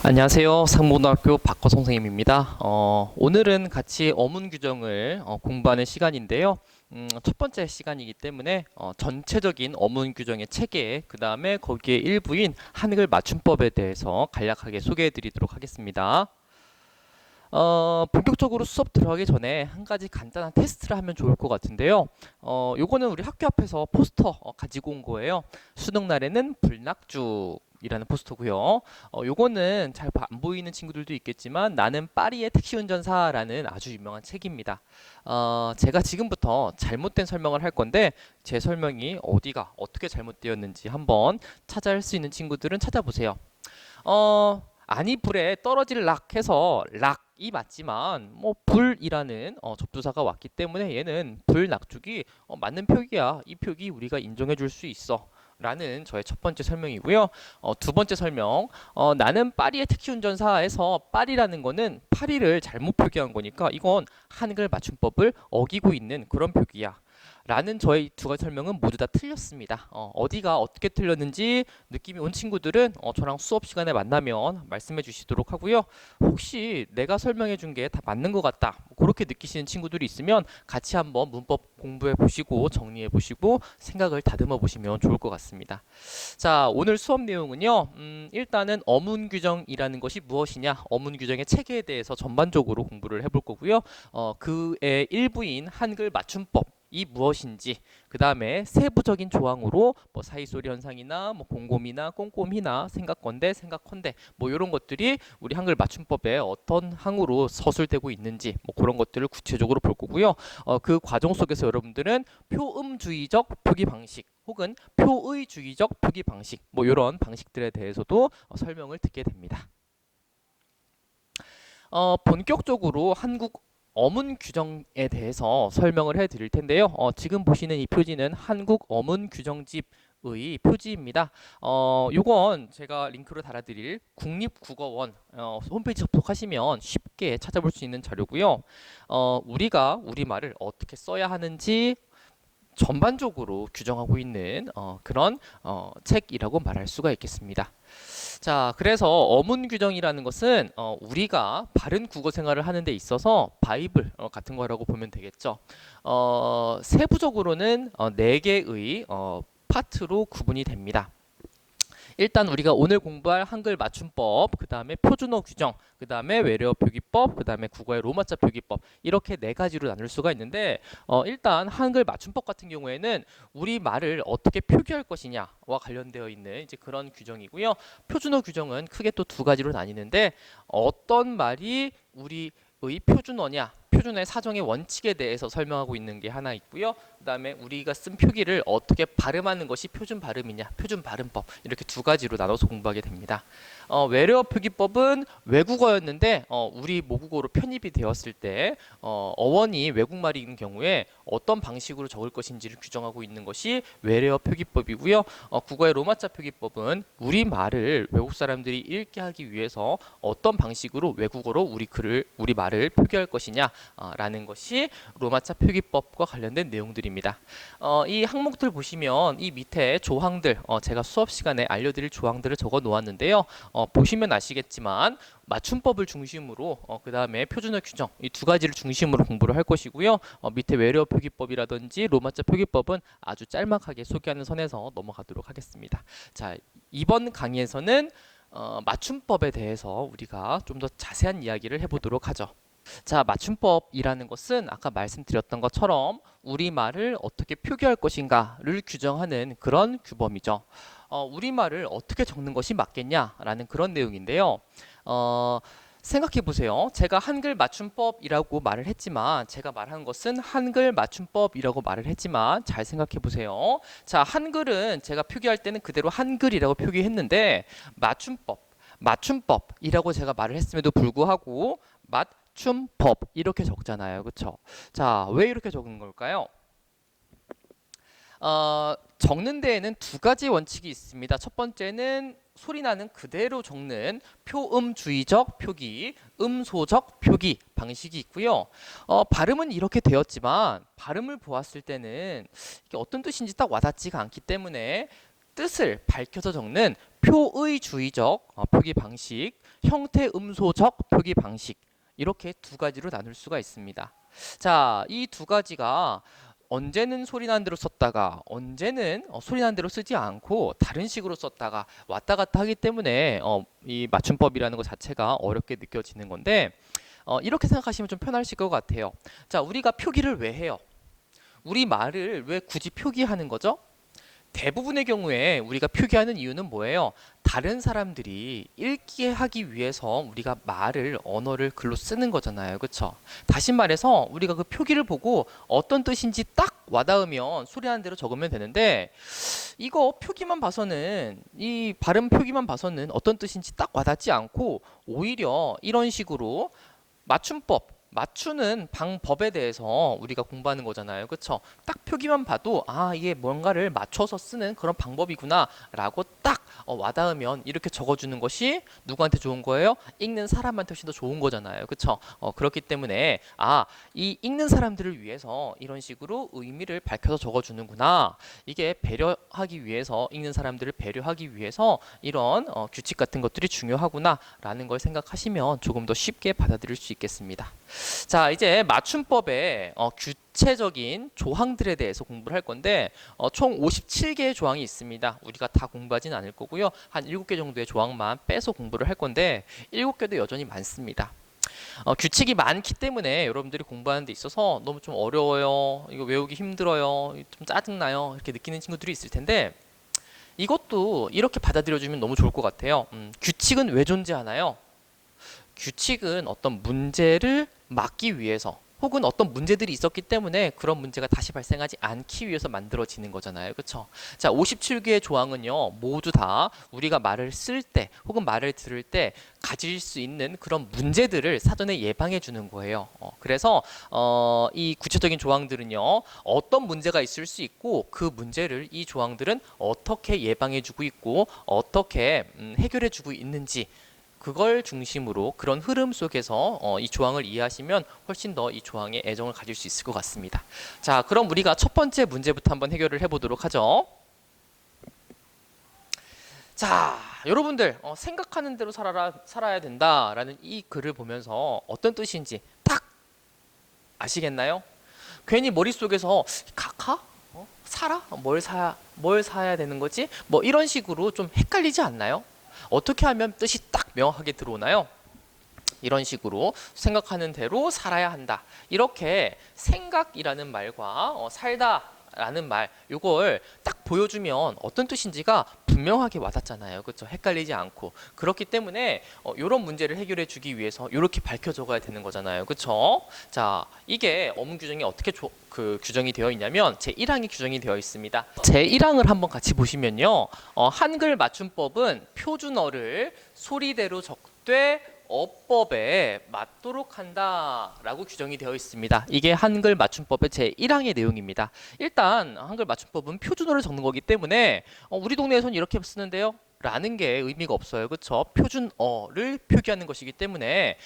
안녕하세요. 상무고등학교 박호 선생님입니다. 오늘은 같이 어문 규정을 공부하는 시간인데요. 첫 번째 시간이기 때문에 전체적인 어문 규정의 체계, 그 다음에 거기에 일부인 한글 맞춤법에 대해서 간략하게 소개해 드리도록 하겠습니다. 본격적으로 수업 들어가기 전에 한 가지 간단한 테스트를 하면 좋을 것 같은데요. 요거는 우리 학교 앞에서 포스터 가지고 온 거예요. 수능 날에는 불낙죽이라는 포스터고요. 요거는 잘 안 보이는 친구들도 있겠지만 나는 파리의 택시 운전사라는 아주 유명한 책입니다. 제가 지금부터 잘못된 설명을 할 건데 제 설명이 어디가 어떻게 잘못되었는지 한번 찾아할 수 있는 친구들은 찾아보세요. 아니 불에 떨어질 락 해서 락이 맞지만 뭐 불이라는 접두사가 왔기 때문에 얘는 불낙죽이 맞는 표기야. 이 표기 우리가 인정해 줄 수 있어. 라는 저의 첫 번째 설명이고요. 두 번째 설명. 나는 파리의 택시 운전사에서 파리라는 거는 파리를 잘못 표기한 거니까 이건 한글 맞춤법을 어기고 있는 그런 표기야. 라는 저의 두 가지 설명은 모두 다 틀렸습니다. 어디가 어떻게 틀렸는지 느낌이 온 친구들은 저랑 수업 시간에 만나면 말씀해 주시도록 하고요. 혹시 내가 설명해 준 게 다 맞는 것 같다, 그렇게 느끼시는 친구들이 있으면 같이 한번 문법 공부해 보시고 정리해 보시고 생각을 다듬어 보시면 좋을 것 같습니다. 자, 오늘 수업 내용은요. 일단은 어문 규정이라는 것이 무엇이냐, 어문 규정의 체계에 대해서 전반적으로 공부를 해볼 거고요. 그의 일부인 한글 맞춤법 이 무엇인지, 그 다음에 세부적인 조항으로 뭐 사이소리 현상이나 뭐 곰곰이나 꼼꼼히나 생각건대 생각컨대 뭐 이런 것들이 우리 한글 맞춤법에 어떤 항으로 서술되고 있는지 뭐 그런 것들을 구체적으로 볼 거고요. 그 과정 속에서 여러분들은 표음주의적 표기 방식 혹은 표의주의적 표기 방식 뭐 이런 방식들에 대해서도 설명을 듣게 됩니다. 본격적으로 한국 어문 규정에 대해서 설명을 해 드릴 텐데요. 지금 보시는 이 표지는 한국 어문 규정집의 표지입니다. 요건 제가 링크로 달아드릴 국립국어원 홈페이지 접속하시면 쉽게 찾아볼 수 있는 자료고요. 우리가 우리말을 어떻게 써야 하는지 전반적으로 규정하고 있는 그런 책이라고 말할 수가 있겠습니다. 자, 그래서 어문 규정이라는 것은 우리가 바른 국어 생활을 하는 데 있어서 바이블 같은 거라고 보면 되겠죠. 세부적으로는 네 개의 파트로 구분이 됩니다. 일단 우리가 오늘 공부할 한글 맞춤법, 그 다음에 표준어 규정, 그 다음에 외래어 표기법, 그 다음에 국어의 로마자 표기법, 이렇게 네 가지로 나눌 수가 있는데 일단 한글 맞춤법 같은 경우에는 우리 말을 어떻게 표기할 것이냐와 관련되어 있는 이제 그런 규정이고요. 표준어 규정은 크게 또 두 가지로 나뉘는데 어떤 말이 우리의 표준어냐, 표준어의 사정의 원칙에 대해서 설명하고 있는 게 하나 있고요. 그 다음에 우리가 쓴 표기를 어떻게 발음하는 것이 표준 발음이냐, 표준 발음법, 이렇게 두 가지로 나눠서 공부하게 됩니다. 외래어 표기법은 외국어였는데 우리 모국어로 편입이 되었을 때 어원이 외국말인 경우에 어떤 방식으로 적을 것인지를 규정하고 있는 것이 외래어 표기법이고요. 국어의 로마자 표기법은 우리 말을 외국 사람들이 읽게 하기 위해서 어떤 방식으로 외국어로 우리 말을 표기할 것이냐 라는 것이 로마자 표기법과 관련된 내용들입니다. 이 항목들 보시면 이 밑에 조항들, 제가 수업 시간에 알려드릴 조항들을 적어 놓았는데요. 보시면 아시겠지만 맞춤법을 중심으로 그 다음에 표준어 규정 이 두 가지를 중심으로 공부를 할 것이고요. 밑에 외래어 표기법이라든지 로마자 표기법은 아주 짤막하게 소개하는 선에서 넘어가도록 하겠습니다. 자, 이번 강의에서는 맞춤법에 대해서 우리가 좀 더 자세한 이야기를 해보도록 하죠. 자, 맞춤법이라는 것은 아까 말씀드렸던 것처럼 우리말을 어떻게 표기할 것인가를 규정하는 그런 규범이죠. 우리말을 어떻게 적는 것이 맞겠냐라는 그런 내용인데요. 생각해 보세요. 제가 한글 맞춤법이라고 말을 했지만 제가 말한 것은 한글 맞춤법이라고 말을 했지만 잘 생각해 보세요. 자, 한글은 제가 표기할 때는 그대로 한글이라고 표기했는데 맞춤법이라고 제가 말을 했음에도 불구하고 맞춤법 이렇게 적잖아요. 그렇죠? 자, 왜 이렇게 적은 걸까요? 적는 데에는 두 가지 원칙이 있습니다. 첫 번째는 소리 나는 그대로 적는 표음주의적 표기, 음소적 표기 방식이 있고요. 발음은 이렇게 되었지만 발음을 보았을 때는 이게 어떤 뜻인지 딱 와닿지가 않기 때문에 뜻을 밝혀서 적는 표의주의적 표기 방식, 형태음소적 표기 방식, 이렇게 두 가지로 나눌 수가 있습니다. 자, 이 두 가지가 언제는 소리 난 대로 썼다가 언제는 소리 난 대로 쓰지 않고 다른 식으로 썼다가 왔다 갔다 하기 때문에 이 맞춤법이라는 것 자체가 어렵게 느껴지는 건데, 이렇게 생각하시면 좀 편하실 것 같아요. 자, 우리가 표기를 왜 해요? 우리 말을 왜 굳이 표기하는 거죠? 대부분의 경우에 우리가 표기하는 이유는 뭐예요? 다른 사람들이 읽게 하기 위해서 우리가 말을, 언어를 글로 쓰는 거잖아요. 그쵸? 다시 말해서 우리가 그 표기를 보고 어떤 뜻인지 딱 와닿으면 소리나는 대로 적으면 되는데, 이거 표기만 봐서는, 이 발음 표기만 봐서는 어떤 뜻인지 딱 와닿지 않고 오히려 이런 식으로 맞추는 방법에 대해서 우리가 공부하는 거잖아요. 그쵸? 딱 표기만 봐도 이게 뭔가를 맞춰서 쓰는 그런 방법이구나 라고 딱 와닿으면 이렇게 적어주는 것이 누구한테 좋은 거예요? 읽는 사람한테 훨씬 더 좋은 거잖아요. 그쵸? 그렇기 때문에 이 읽는 사람들을 위해서 이런 식으로 의미를 밝혀서 적어주는구나. 이게 배려하기 위해서, 읽는 사람들을 배려하기 위해서 이런 규칙 같은 것들이 중요하구나 라는 걸 생각하시면 조금 더 쉽게 받아들일 수 있겠습니다. 자, 이제 맞춤법의 구체적인 조항들에 대해서 공부를 할 건데, 총 57개의 조항이 있습니다. 우리가 다 공부하진 않을 거고요. 한 7개 정도의 조항만 빼서 공부를 할 건데 7개도 여전히 많습니다. 규칙이 많기 때문에 여러분들이 공부하는 데 있어서 너무 좀 어려워요, 이거 외우기 힘들어요, 좀 짜증나요, 이렇게 느끼는 친구들이 있을 텐데, 이것도 이렇게 받아들여주면 너무 좋을 것 같아요. 규칙은 왜 존재하나요? 규칙은 어떤 문제를 막기 위해서, 혹은 어떤 문제들이 있었기 때문에 그런 문제가 다시 발생하지 않기 위해서 만들어지는 거잖아요. 그쵸? 자, 57개의 조항은요, 모두 다 우리가 말을 쓸 때 혹은 말을 들을 때 가질 수 있는 그런 문제들을 사전에 예방해 주는 거예요. 그래서 이 구체적인 조항들은요, 어떤 문제가 있을 수 있고 그 문제를 이 조항들은 어떻게 예방해 주고 있고 어떻게 해결해 주고 있는지, 그걸 중심으로 그런 흐름 속에서 이 조항을 이해하시면 훨씬 더 이 조항에 애정을 가질 수 있을 것 같습니다. 자, 그럼 우리가 첫 번째 문제부터 한번 해결을 해보도록 하죠. 자, 여러분들 생각하는 대로 살아야 된다라는 이 글을 보면서 어떤 뜻인지 딱 아시겠나요? 괜히 머릿속에서 카카? 사라? 뭘 사야 되는 거지? 뭐 이런 식으로 좀 헷갈리지 않나요? 어떻게 하면 뜻이 딱 명확하게 들어오나요? 이런 식으로 생각하는 대로 살아야 한다. 이렇게 생각이라는 말과 살다 라는 말, 요걸 딱 보여주면 어떤 뜻인지가 분명하게 와닿잖아요. 그렇죠? 헷갈리지 않고. 그렇기 때문에 이런 문제를 해결해 주기 위해서 이렇게 밝혀 적어야 되는 거잖아요. 그렇죠? 자, 이게 어문 규정이 어떻게 규정이 되어 있냐면 제1항이 규정이 되어 있습니다. 제1항을 한번 같이 보시면요. 한글 맞춤법은 표준어를 소리대로 적되 어법에 맞도록 한다라고 규정이 되어 있습니다. 이게 한글 맞춤법의 제1항의 내용입니다. 일단 한글 맞춤법은 표준어를 적는 거기 때문에 우리 동네에서는 이렇게 쓰는데요 라는 게 의미가 없어요. 그렇죠? 표준어를 표기하는 것이기 때문에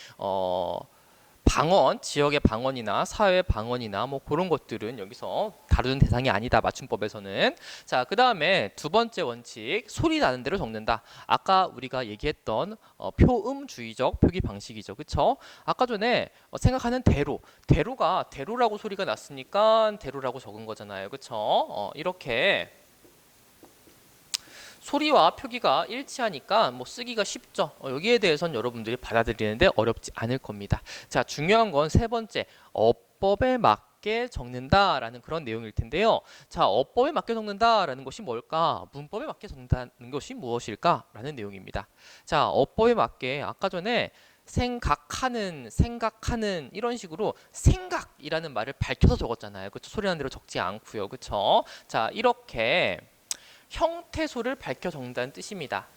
방언, 지역의 방언이나 사회 방언이나 뭐 그런 것들은 여기서 다루는 대상이 아니다, 맞춤법에서는. 자, 그 다음에 두 번째 원칙, 소리 나는 대로 적는다. 아까 우리가 얘기했던 표음주의적 표기 방식이죠. 그쵸? 아까 전에 생각하는 대로가 대로라고 소리가 났으니까 대로라고 적은 거잖아요. 그쵸? 이렇게 소리와 표기가 일치하니까 뭐 쓰기가 쉽죠. 여기에 대해서는 여러분들이 받아들이는데 어렵지 않을 겁니다. 자, 중요한 건 세 번째, 어법에 맞게 적는다라는 그런 내용일 텐데요. 자, 어법에 맞게 적는다라는 것이 뭘까? 문법에 맞게 적는다는 것이 무엇일까라는 내용입니다. 자, 어법에 맞게 아까 전에 생각하는 이런 식으로 생각이라는 말을 밝혀서 적었잖아요. 그렇죠? 소리나는 대로 적지 않고요. 그렇죠? 자, 이렇게 형태소를 밝혀 적는다는 뜻입니다.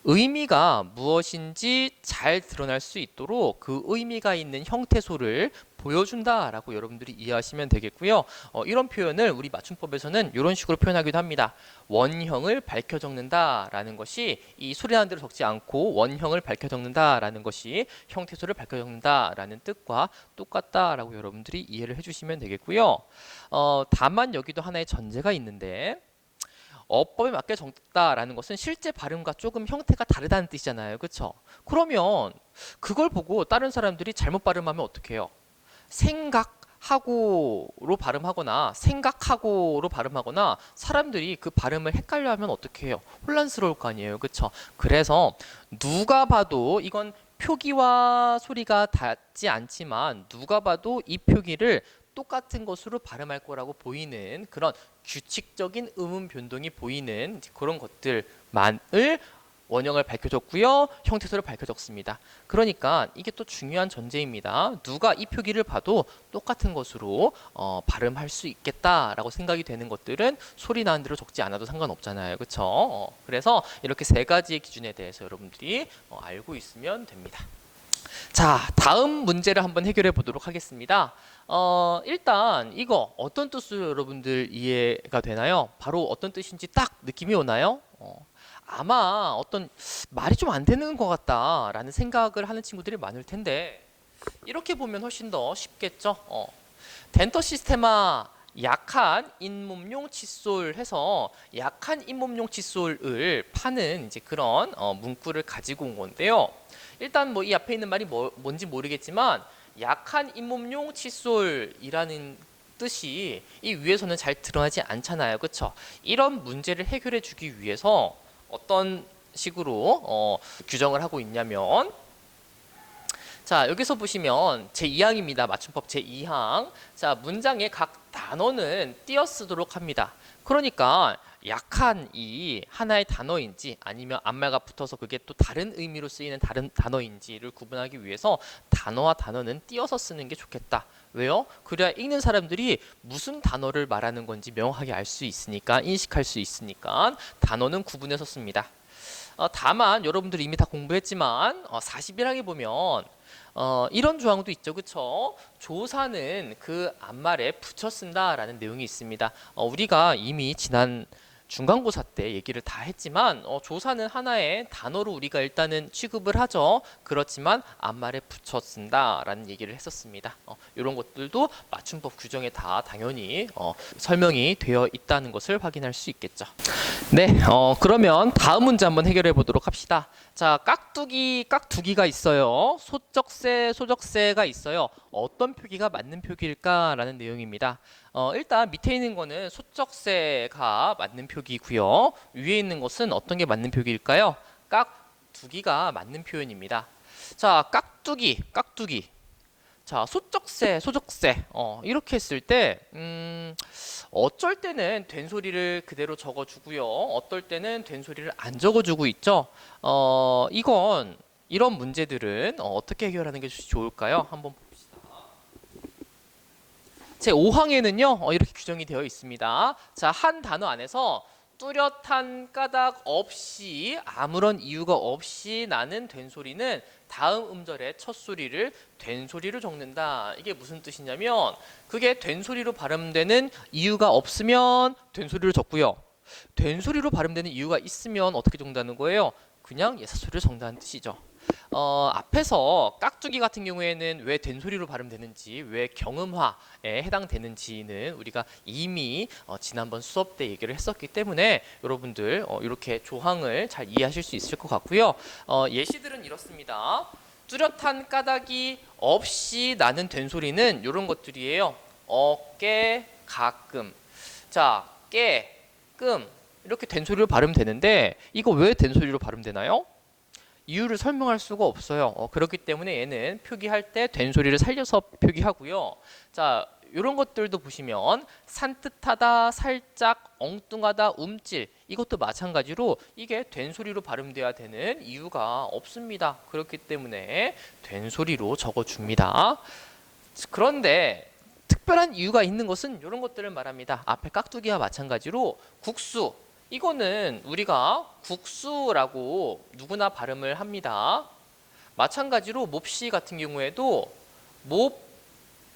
의미가 무엇인지 잘 드러날 수 있도록 그 의미가 있는 형태소를 보여준다라고 여러분들이 이해하시면 되겠고요. 이런 표현을 우리 맞춤법에서는 이런 식으로 표현하기도 합니다. 원형을 밝혀 적는다라는 것이 이 소리나는 대로 적지 않고 원형을 밝혀 적는다라는 것이 형태소를 밝혀 적는다라는 뜻과 똑같다라고 여러분들이 이해를 해주시면 되겠고요. 다만 여기도 하나의 전제가 있는데, 어법에 맞게 적다라는 것은 실제 발음과 조금 형태가 다르다는 뜻이잖아요. 그렇죠? 그러면 그걸 보고 다른 사람들이 잘못 발음하면 어떡해요? 생각하고로 발음하거나 생각하고로 발음하거나 사람들이 그 발음을 헷갈려하면 어떻게 해요? 혼란스러울 거 아니에요. 그렇죠? 그래서 누가 봐도 이건 표기와 소리가 닿지 않지만 누가 봐도 이 표기를 똑같은 것으로 발음할 거라고 보이는 그런 규칙적인 음음 변동이 보이는 그런 것들만을 원형을 밝혀줬고요. 형태소를 밝혀줬습니다. 그러니까 이게 또 중요한 전제입니다. 누가 이 표기를 봐도 똑같은 것으로 발음할 수 있겠다라고 생각이 되는 것들은 소리 나는 대로 적지 않아도 상관없잖아요. 그렇죠? 그래서 이렇게 세 가지의 기준에 대해서 여러분들이 알고 있으면 됩니다. 자, 다음 문제를 한번 해결해 보도록 하겠습니다. 일단 이거 어떤 뜻으로 여러분들 이해가 되나요? 바로 어떤 뜻인지 딱 느낌이 오나요? 아마 어떤 말이 좀 안 되는 것 같다라는 생각을 하는 친구들이 많을 텐데 이렇게 보면 훨씬 더 쉽겠죠? 덴터 시스테마 약한 잇몸용 칫솔 해서 약한 잇몸용 칫솔을 파는 이제 그런 문구를 가지고 온 건데요. 일단 뭐 이 앞에 있는 말이 뭔지 모르겠지만 약한 잇몸용 칫솔이라는 뜻이 이 위에서는 잘 드러나지 않잖아요. 그렇죠? 이런 문제를 해결해 주기 위해서 어떤 식으로 규정을 하고 있냐면 자, 여기서 보시면 제2항입니다. 맞춤법 제2항. 자, 문장의 각 단어는 띄어쓰도록 합니다. 그러니까 약한 이 하나의 단어인지 아니면 앞말과 붙어서 그게 또 다른 의미로 쓰이는 다른 단어인지를 구분하기 위해서 단어와 단어는 띄어서 쓰는 게 좋겠다. 왜요? 그래야 읽는 사람들이 무슨 단어를 말하는 건지 명확하게 알 수 있으니까, 인식할 수 있으니까 단어는 구분해서 씁니다. 다만 여러분들이 이미 다 공부했지만 41항에 보면 이런 조항도 있죠. 그쵸? 조사는 그 앞말에 붙여 쓴다라는 내용이 있습니다. 우리가 이미 지난 중간고사 때 얘기를 다 했지만 조사는 하나의 단어로 우리가 일단은 취급을 하죠. 그렇지만 앞말에 붙여 쓴다라는 얘기를 했었습니다. 이런 것들도 맞춤법 규정에 다 당연히 설명이 되어 있다는 것을 확인할 수 있겠죠. 네, 그러면 다음 문제 한번 해결해 보도록 합시다. 자, 깍두기가 있어요. 소적세, 소적세가 있어요. 어떤 표기가 맞는 표기일까라는 내용입니다. 일단 밑에 있는 거는 소적세가 맞는 표기고요. 위에 있는 것은 어떤 게 맞는 표기일까요? 깍두기가 맞는 표현입니다. 자, 깍두기. 자, 소적세, 소적세. 이렇게 했을 때 어쩔 때는 된소리를 그대로 적어주고요. 어떨 때는 된소리를 안 적어주고 있죠. 이런 문제들은 어떻게 해결하는 게 좋을까요? 한번 봅시다. 제 5항에는요, 이렇게 규정이 되어 있습니다. 자, 한 단어 안에서 뚜렷한 까닭 없이 아무런 이유가 없이 나는 된소리는 다음 음절의 첫 소리를 된소리로 적는다. 이게 무슨 뜻이냐면 그게 된소리로 발음되는 이유가 없으면 된소리로 적고요. 된소리로 발음되는 이유가 있으면 어떻게 적는다는 거예요? 그냥 예사소리를 적는다는 뜻이죠. 앞에서 깍두기 같은 경우에는 왜 된소리로 발음되는지, 왜 경음화에 해당되는지는 우리가 이미 지난번 수업 때 얘기를 했었기 때문에 여러분들 이렇게 조항을 잘 이해하실 수 있을 것 같고요. 예시들은 이렇습니다. 뚜렷한 까닭이 없이 나는 된소리는 이런 것들이에요. 깨, 가끔. 자, 깨, 끔 이렇게 된소리로 발음되는데 이거 왜 된소리로 발음되나요? 이유를 설명할 수가 없어요. 그렇기 때문에 얘는 표기할 때 된소리를 살려서 표기하고요. 자, 이런 것들도 보시면 산뜻하다, 살짝, 엉뚱하다, 움찔 이것도 마찬가지로 이게 된소리로 발음돼야 되는 이유가 없습니다. 그렇기 때문에 된소리로 적어줍니다. 그런데 특별한 이유가 있는 것은 이런 것들을 말합니다. 앞에 깍두기와 마찬가지로 국수 이거는 우리가 국수라고 누구나 발음을 합니다. 마찬가지로 몹시 같은 경우에도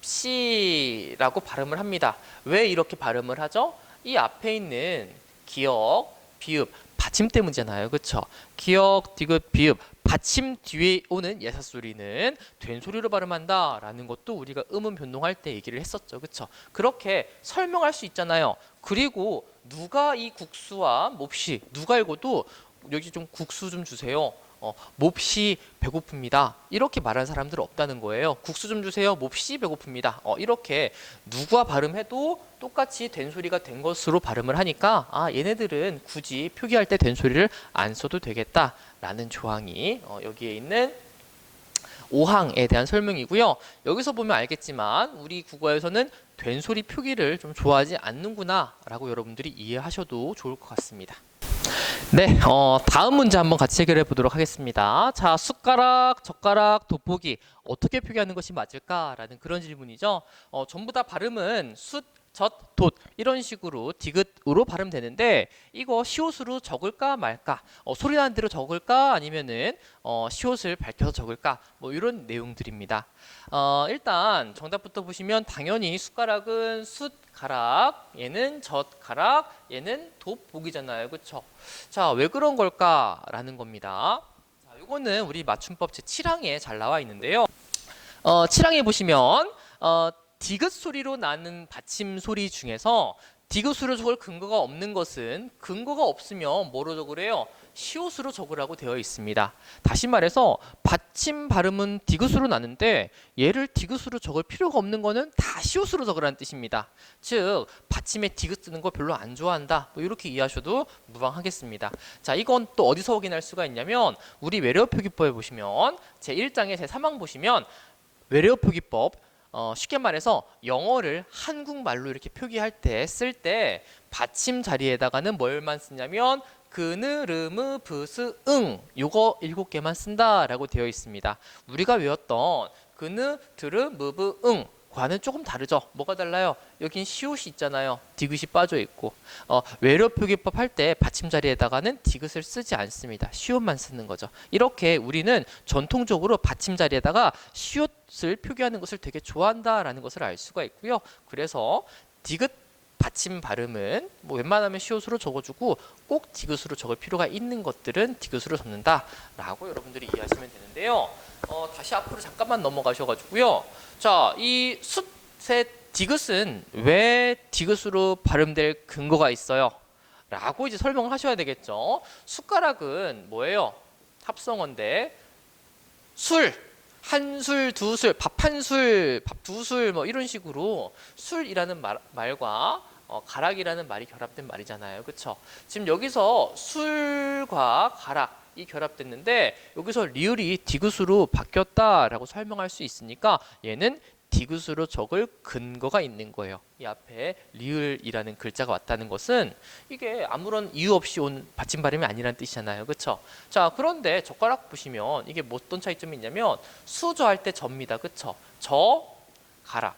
몹시라고 발음을 합니다. 왜 이렇게 발음을 하죠? 이 앞에 있는 기역, 비읍, 받침 때문이잖아요. 그렇죠? 기역, 디귿, 비읍, 받침 뒤에 오는 예사소리는 된소리로 발음한다라는 것도 우리가 음음 변동할 때 얘기를 했었죠. 그렇죠? 그렇게 설명할 수 있잖아요. 그리고 누가 이 국수와 몹시 누가 읽어도 여기 좀 국수 좀 주세요. 몹시 배고픕니다. 이렇게 말하는 사람들은 없다는 거예요. 국수 좀 주세요. 몹시 배고픕니다. 이렇게 누가 발음해도 똑같이 된소리가 된 것으로 발음을 하니까 얘네들은 굳이 표기할 때 된소리를 안 써도 되겠다라는 조항이 여기에 있는 5항에 대한 설명이고요. 여기서 보면 알겠지만 우리 국어에서는 된소리 표기를 좀 좋아하지 않는구나 라고 여러분들이 이해하셔도 좋을 것 같습니다. 네, 다음 문제 한번 같이 해결해 보도록 하겠습니다. 자, 숟가락, 젓가락, 돋보기 어떻게 표기하는 것이 맞을까라는 그런 질문이죠. 전부 다 발음은 숫, 젖, 돛 이런 식으로 디귿으로 발음되는데 이거 시옷으로 적을까 말까, 소리 나는 대로 적을까 아니면은 시옷을 밝혀서 적을까, 뭐 이런 내용들입니다. 일단 정답부터 보시면 당연히 숟가락은 숫가락, 얘는 젓가락, 얘는 돋보기잖아요, 그렇죠? 자, 왜 그런 걸까라는 겁니다. 자, 이거는 우리 맞춤법 제 7항에 잘 나와 있는데요. 7항에 보시면 디귿 소리로 나는 받침 소리 중에서 디귿으로 적을 근거가 없는 것은 근거가 없으면 뭐로 적으래요? 시옷으로 적으라고 되어 있습니다. 다시 말해서 받침 발음은 디귿으로 나는데 얘를 디귿으로 적을 필요가 없는 거는 다 시옷으로 적으라는 뜻입니다. 즉 받침에 디귿 쓰는 거 별로 안 좋아한다, 뭐 이렇게 이해하셔도 무방하겠습니다. 자, 이건 또 어디서 확인할 수가 있냐면 우리 외래어표기법에 보시면 제1장의 제3항 보시면 외래어표기법, 쉽게 말해서 영어를 한국말로 이렇게 표기할 때 쓸 때 받침 자리에다가는 뭘만 쓰냐면 그느, 르무, 브스, 응 요거 7개만 쓴다라고 되어 있습니다. 우리가 외웠던 그느, 드르, 무브, 응 과는 조금 다르죠. 뭐가 달라요? 여긴 시옷이 있잖아요. 디귿이 빠져 있고 외래어표기법 할 때 받침 자리에다가는 디귿을 쓰지 않습니다. 시옷만 쓰는 거죠. 이렇게 우리는 전통적으로 받침 자리에다가 시옷을 표기하는 것을 되게 좋아한다라는 것을 알 수가 있고요. 그래서 디귿 받침 발음은 뭐 웬만하면 시옷으로 적어주고 꼭 디귿으로 적을 필요가 있는 것들은 디귿으로 적는다라고 여러분들이 이해하시면 되는데요. 다시 앞으로 잠깐만 넘어가셔가지고요. 자, 이 숫의 디귿은 왜 디귿으로 발음될 근거가 있어요? 라고 이제 설명을 하셔야 되겠죠. 숟가락은 뭐예요? 합성어인데 술, 한 술, 두 술, 밥 한 술, 밥 두 술 뭐 이런 식으로 술이라는 말과 가락이라는 말이 결합된 말이잖아요. 그렇죠? 지금 여기서 술과 가락 이 결합됐는데 여기서 리을이 디귿으로 바뀌었다라고 설명할 수 있으니까 얘는 디귿으로 적을 근거가 있는 거예요. 이 앞에 리을이라는 글자가 왔다는 것은 이게 아무런 이유 없이 온 받침 발음이 아니라는 뜻이잖아요. 그렇죠? 자, 그런데 젓가락 보시면 이게 뭐 어떤 차이점이 있냐면 수저할 때 접니다. 그렇죠? 저, 가락.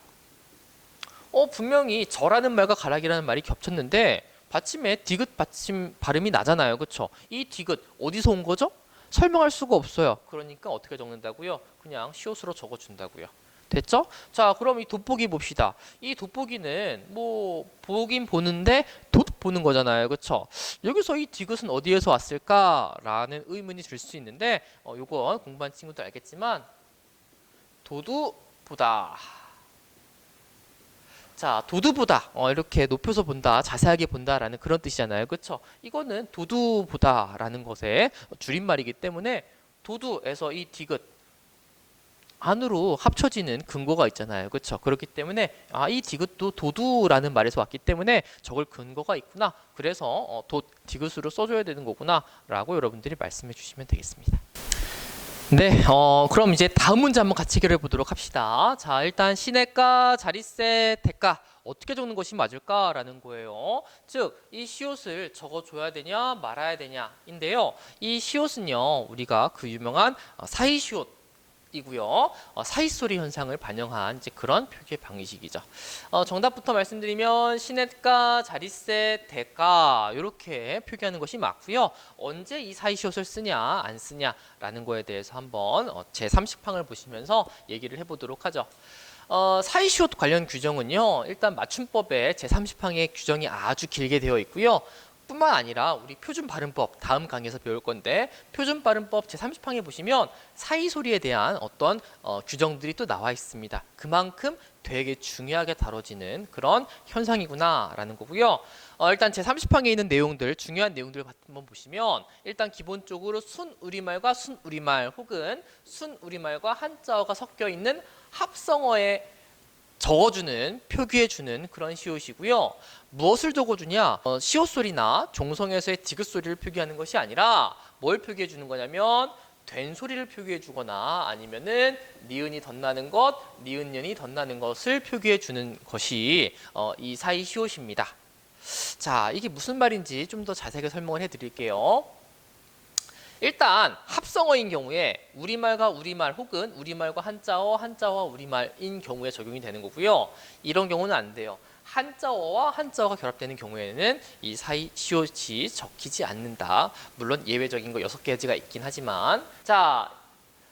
분명히 저라는 말과 가락이라는 말이 겹쳤는데 받침에 디귿 받침 발음이 나잖아요. 그렇죠? 이 디귿 어디서 온 거죠? 설명할 수가 없어요. 그러니까 어떻게 적는다고요? 그냥 시옷으로 적어준다고요. 됐죠? 자, 그럼 이 돋보기 봅시다. 이 돋보기는 뭐 보긴 보는데 돛 보는 거잖아요. 그렇죠? 여기서 이 디귿은 어디에서 왔을까라는 의문이 들 수 있는데 요건 공부한 친구도 알겠지만 도두 보다. 자, 도두보다 이렇게 높여서 본다, 자세하게 본다라는 그런 뜻이잖아요. 그렇죠? 이거는 도두보다라는 것의 줄임말이기 때문에 도두에서 이 디귿 안으로 합쳐지는 근거가 있잖아요. 그렇죠? 그렇기 때문에 이 디귿도 도두라는 말에서 왔기 때문에 적을 근거가 있구나. 그래서 디귿으로 써줘야 되는 거구나 라고 여러분들이 말씀해 주시면 되겠습니다. 네, 그럼 이제 다음 문제 한번 같이 해결해 보도록 합시다. 자, 일단 시내가, 자릿세, 대가 어떻게 적는 것이 맞을까라는 거예요. 즉, 이 시옷을 적어줘야 되냐 말아야 되냐인데요. 이 시옷은요, 우리가 그 유명한 사이시옷 이고요. 사이소리 현상을 반영한 이제 그런 표기의 방식이죠. 정답부터 말씀드리면 시냇가, 자릿세, 대가 이렇게 표기하는 것이 맞고요. 언제 이 사이시옷을 쓰냐 안 쓰냐라는 거에 대해서 한번 제 30항을 보시면서 얘기를 해보도록 하죠. 사이시옷 관련 규정은요. 일단 맞춤법에 제 30항의 규정이 아주 길게 되어 있고요. 뿐만 아니라 우리 표준 발음법 다음 강의에서 배울 건데 표준 발음법 제30항에 보시면 사이 소리에 대한 어떤 규정들이 또 나와 있습니다. 그만큼 되게 중요하게 다뤄지는 그런 현상이구나라는 거고요. 일단 제30항에 있는 내용들, 중요한 내용들을 한번 보시면 일단 기본적으로 순우리말과 순우리말 혹은 순우리말과 한자어가 섞여 있는 합성어에 적어주는, 표기해주는 그런 시옷이고요. 무엇을 적어주냐? 시옷 소리나 종성에서의 디귿 소리를 표기하는 것이 아니라 뭘 표기해주는 거냐면 된 소리를 표기해주거나 아니면은 니은이 덧나는 것, 니은년이 덧나는 것을 표기해주는 것이 이 사이 시옷입니다. 자, 이게 무슨 말인지 좀 더 자세하게 설명을 해드릴게요. 일단 합성어인 경우에 우리말과 우리말 혹은 우리말과 한자어, 한자어와 우리말인 경우에 적용이 되는 거고요. 이런 경우는 안 돼요. 한자어와 한자어가 결합되는 경우에는 이 사이 시옷이 적히지 않는다. 물론 예외적인 거 6가지가 있긴 하지만 자,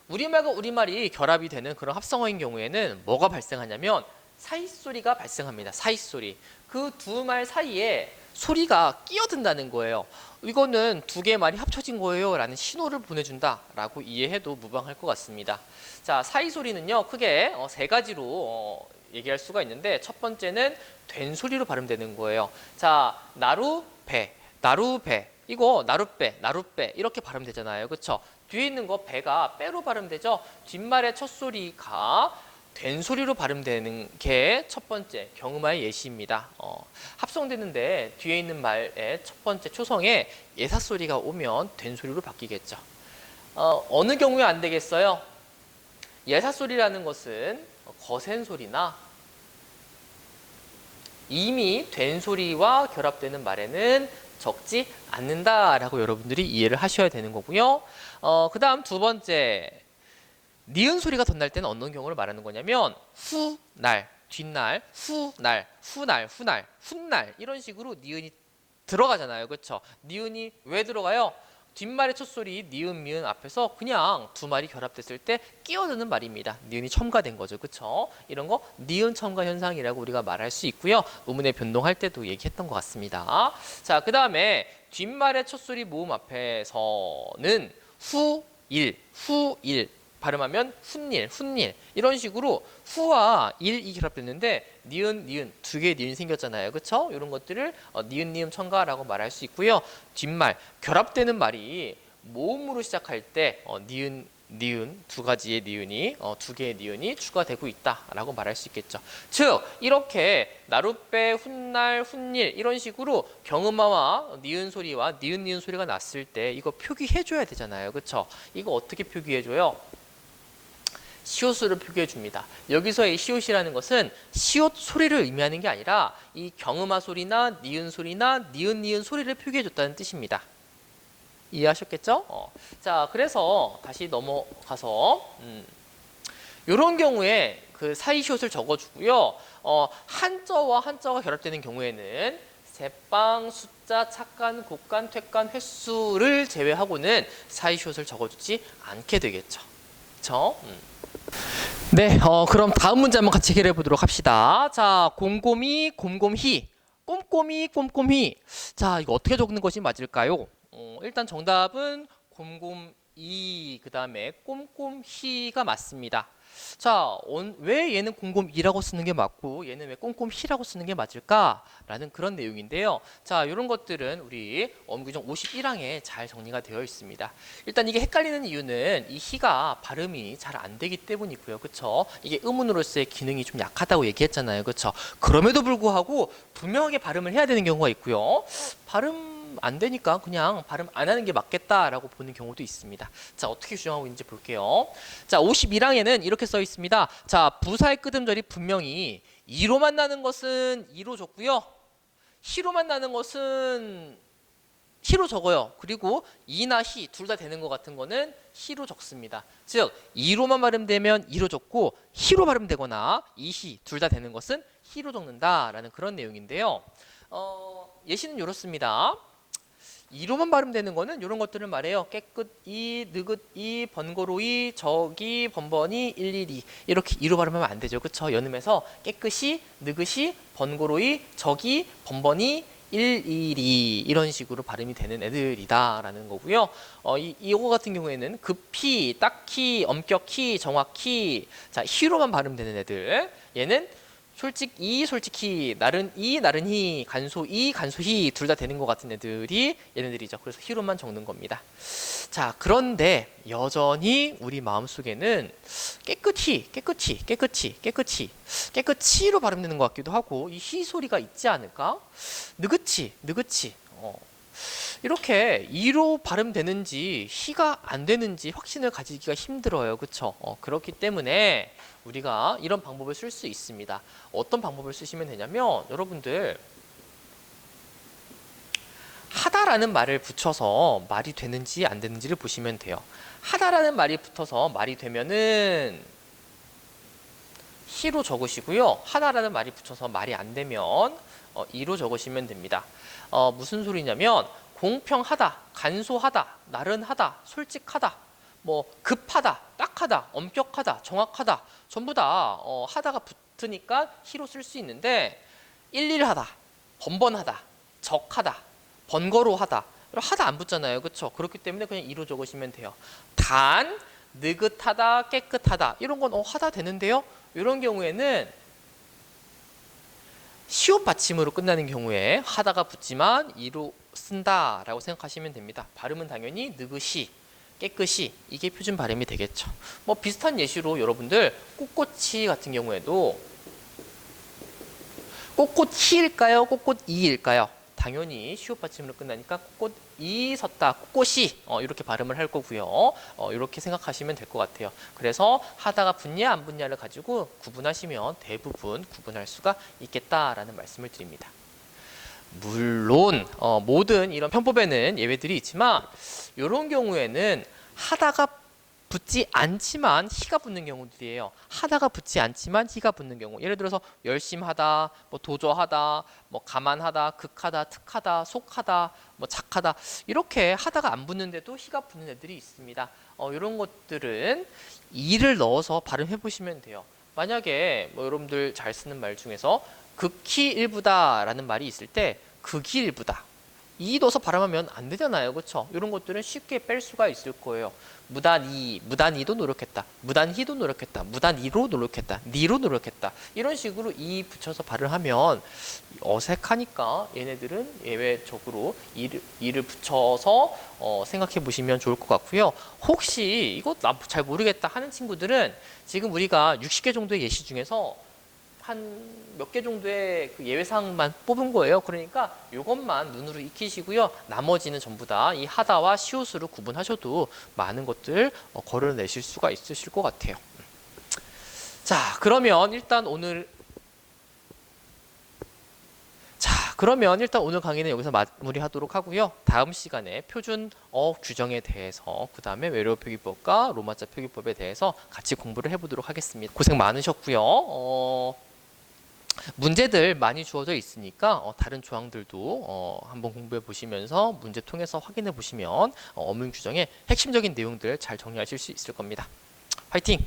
우리말과 우리말이 결합이 되는 그런 합성어인 경우에는 뭐가 발생하냐면 사이소리가 발생합니다. 사이소리. 그 두 말 사이에 소리가 끼어든다는 거예요. 이거는 두 개의 말이 합쳐진 거예요 라는 신호를 보내준다 라고 이해해도 무방할 것 같습니다. 자, 사이소리는요 크게 3가지로 얘기할 수가 있는데 첫 번째는 된 소리로 발음되는 거예요. 자, 나루배, 나루배, 이거 나룻배, 나룻배 이렇게 발음되잖아요. 그쵸? 뒤에 있는 거 배가 빼로 발음되죠. 뒷말의 첫 소리가 된 소리로 발음되는 게 첫 번째 경음화의 예시입니다. 합성되는데 뒤에 있는 말의 첫 번째 초성에 예사 소리가 오면 된 소리로 바뀌겠죠. 어느 경우에 안 되겠어요? 예사 소리라는 것은 거센 소리나 이미 된 소리와 결합되는 말에는 적지 않는다라고 여러분들이 이해를 하셔야 되는 거고요. 그 다음 두 번째, 니은 소리가 덧날 때는 어떤 경우를 말하는 거냐면 후날, 뒷날, 후날, 후날, 후날, 훗날 이런 식으로 니은이 들어가잖아요. 그렇죠? 니은이 왜 들어가요? 뒷말의 첫 소리 니은 미은 앞에서 그냥 두 말이 결합됐을 때 끼어드는 말입니다. 니은이 첨가된 거죠. 그렇죠? 이런 거 니은 첨가 현상이라고 우리가 말할 수 있고요. 의문의 변동할 때도 얘기했던 것 같습니다. 자, 그 다음에 뒷말의 첫 소리 모음 앞에서는 후일 발음하면 훗일, 훗일 이런 식으로 후와 일이 결합됐는데 니은 두 개의 니은이 생겼잖아요. 그렇죠? 이런 것들을 니은 첨가라고 말할 수 있고요. 뒷말 결합되는 말이 모음으로 시작할 때 니은 두 가지의 니은이 두 개의 니은이 추가되고 있다라고 말할 수 있겠죠. 즉 이렇게 나룻배, 훗날, 훗일 이런 식으로 경음화와 니은 소리와 니은 소리가 났을 때 이거 표기해줘야 되잖아요. 그렇죠? 이거 어떻게 표기해줘요? 시옷으로 표기해 줍니다. 여기서의 시옷이라는 것은 시옷 소리를 의미하는 게 아니라 이 경음화 소리나 니은 소리나 니은 소리를 표기해 줬다는 뜻입니다. 이해하셨겠죠? 자, 그래서 다시 넘어가서 이런 경우에 그 사이 시옷을 적어주고요. 한자와 한자가 결합되는 경우에는 세빵, 숫자, 착간, 곡간, 퇴간, 횟수를 제외하고는 사이 시옷을 적어주지 않게 되겠죠. 그렇죠? 네, 그럼 다음 문제 한번 같이 해결해 보도록 합시다. 자, 곰곰이, 곰곰히, 꼼꼼히, 꼼꼼히. 자, 이거 어떻게 적는 것이 맞을까요? 일단 정답은 곰곰이, 그 다음에 꼼꼼히가 맞습니다. 자, 왜 얘는 곰곰이라고 쓰는 게 맞고 얘는 왜 꼼꼼히라고 쓰는 게 맞을까라는 그런 내용인데요. 자, 이런 것들은 우리 어음규정 51항에 잘 정리가 되어 있습니다. 일단 이게 헷갈리는 이유는 이 히가 발음이 잘 안 되기 때문이고요. 그렇죠? 이게 음운으로서의 기능이 좀 약하다고 얘기했잖아요. 그렇죠? 그럼에도 불구하고 분명하게 발음을 해야 되는 경우가 있고요. 발음 안 되니까 그냥 발음 안 하는 게 맞겠다라고 보는 경우도 있습니다. 자, 어떻게 규정하고 있는지 볼게요. 자, 51항에는 이렇게 써 있습니다. 자, 부사의 끄듬절이 분명히 이로만 나는 것은 이로 적고요. 히로만 나는 것은 히로 적어요. 그리고 이나 히 둘 다 되는 것 같은 거는 히로 적습니다. 즉 이로만 발음되면 이로 적고 히로 발음되거나 이히 둘 다 되는 것은 히로 적는다라는 그런 내용인데요. 예시는 이렇습니다. 이로만 발음되는 거는 이런 것들을 말해요. 깨끗이, 느긋이, 번거로이, 저기, 번번이, 일일이 이렇게 이로 발음하면 안 되죠. 그렇죠? 연음에서 깨끗이, 느긋이, 번거로이, 저기, 번번이, 1, 1, 2 이런 식으로 발음이 되는 애들이다라는 거고요. 이거 같은 경우에는 급히, 딱히, 엄격히, 정확히 자 히로만 발음되는 애들. 얘는 솔직히, 나른히, 간소히 둘 다 되는 것 같은 애들이 얘네들이죠. 그래서 히로만 적는 겁니다. 자, 그런데 여전히 우리 마음속에는 깨끗이로 발음되는 것 같기도 하고 이 히 소리가 있지 않을까? 느긋이. 이렇게 이로 발음되는지 히가 안 되는지 확신을 가지기가 힘들어요. 그쵸? 그렇기 때문에 우리가 이런 방법을 쓸 수 있습니다. 어떤 방법을 쓰시면 되냐면 여러분들 하다라는 말을 붙여서 말이 되는지 안 되는지를 보시면 돼요. 하다라는 말이 붙어서 말이 되면은 히로 적으시고요. 하다라는 말이 붙여서 말이 안 되면 이로 적으시면 됩니다. 무슨 소리냐면 공평하다, 간소하다, 나른하다, 솔직하다, 뭐 급하다, 딱하다, 엄격하다, 정확하다 전부 다 하다가 붙으니까 히로 쓸 수 있는데 일일하다, 번번하다, 적하다, 번거로하다 하다 안 붙잖아요. 그렇죠? 그렇기 때문에 그냥 이로 적으시면 돼요. 단, 느긋하다, 깨끗하다 이런 건 하다 되는데요. 이런 경우에는 시옷 받침으로 끝나는 경우에 하다가 붙지만 이로 쓴다라고 생각하시면 됩니다. 발음은 당연히 느긋이, 깨끗이 이게 표준 발음이 되겠죠. 뭐 비슷한 예시로 여러분들 꼿꼿이 같은 경우에도 꼿꼿히일까요? 꼿꼿이일까요? 당연히 시옷 받침으로 끝나니까 꼿꼿이 섰다, 꼿꼿이 이렇게 발음을 할 거고요. 이렇게 생각하시면 될 것 같아요. 그래서 하다가 붙냐 안 붙냐를 가지고 구분하시면 대부분 구분할 수가 있겠다라는 말씀을 드립니다. 물론 모든 이런 편법에는 예외들이 있지만 이런 경우에는 하다가 붙지 않지만 히가 붙는 경우들이에요. 하다가 붙지 않지만 히가 붙는 경우. 예를 들어서 열심하다, 뭐 도저하다, 뭐 가만하다, 극하다, 특하다, 속하다, 뭐 착하다 이렇게 하다가 안 붙는데도 히가 붙는 애들이 있습니다. 이런 것들은 이를 넣어서 발음해 보시면 돼요. 만약에 뭐 여러분들 잘 쓰는 말 중에서 극히 일부다라는 말이 있을 때 극이 일부다. 이 넣어서 발음하면 안 되잖아요. 그렇죠? 이런 것들은 쉽게 뺄 수가 있을 거예요. 무단이도 노력했다. 무단히도 노력했다. 무단이로 노력했다. 니로 노력했다. 이런 식으로 이 붙여서 발음하면 어색하니까 얘네들은 예외적으로 이를 붙여서 생각해 보시면 좋을 것 같고요. 혹시 이거 나 잘 모르겠다 하는 친구들은 지금 우리가 60개 정도의 예시 중에서 한 몇 개 정도의 그 예외사항만 뽑은 거예요. 그러니까 이것만 눈으로 익히시고요. 나머지는 전부 다 이 하다와 시옷으로 구분하셔도 많은 것들 걸어내실 수가 있으실 것 같아요. 자, 그러면 일단 오늘 강의는 여기서 마무리하도록 하고요. 다음 시간에 표준 규정에 대해서 그 다음에 외래어 표기법과 로마자 표기법에 대해서 같이 공부를 해보도록 하겠습니다. 고생 많으셨고요. 문제들 많이 주어져 있으니까 다른 조항들도 한번 공부해 보시면서 문제 통해서 확인해 보시면 어문 규정의 핵심적인 내용들 잘 정리하실 수 있을 겁니다. 화이팅!